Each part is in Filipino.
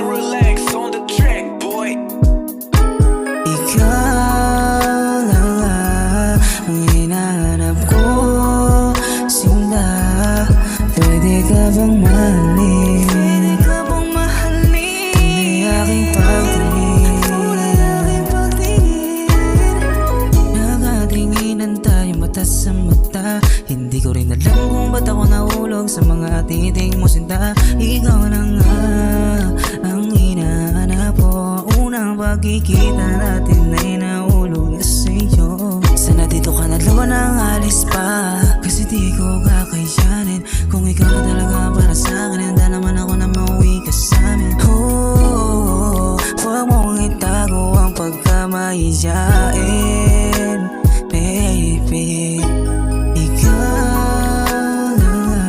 relax on the track, boy. Ikaw lang ang hinahanap ko, sinta. Pwede ka bang mahalin? Pwede ka bang mahalin? Tunay aking pagtingin, tunay aking pagtingin. Nakatinginan tayo mata sa mata. Hindi ko rin alam kung ba't ako nahulog sa mga titing mo, sinta. Ikaw na nga ang hinahanap ko. Unang pagkikita natin ay nahulog na sa'yo. Sana dito ka na luwan ang alis pa, kasi di ko kakayanin. Kung ikaw na talaga para sa'kin, handa naman ako na mauwi ka sa'min. Huwag mong itago ang pagkamahiyain, baby. Ikaw na nga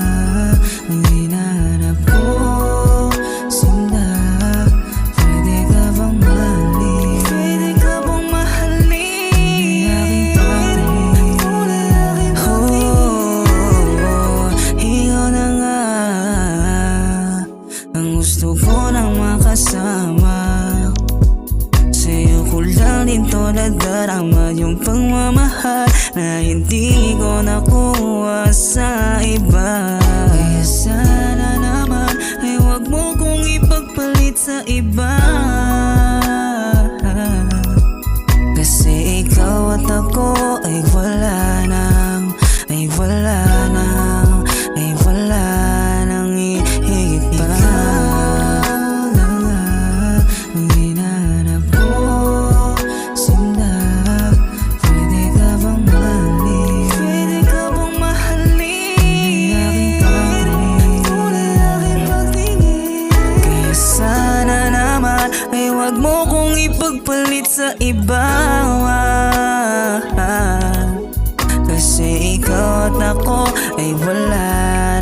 ang hinahanap ko, sinta. Pwede ka bang mahalin? Pwede ka bang mahalin? Tunay aking pagtingin. Ikaw na nga ang gusto ko nang makasama. Sa'yo ko lang din to nadarama, yung pagmamahal na hindi ko nakuha sa iba. Kaya sana naman ay huwag mo kong ipagpalit sa iba, kasi ikaw at ako ay wala nang, ay wala nang, ay wala nang higit pa. Ikaw na nga ang hinahanap ko, sinta. Pwede ka bang mahalin? Pwede ka bang mahalin? Tunay aking pagtingin. Kaya sana naman ay huwag mo kong ipagpalit sa iba, kasi ikaw at ako ay wala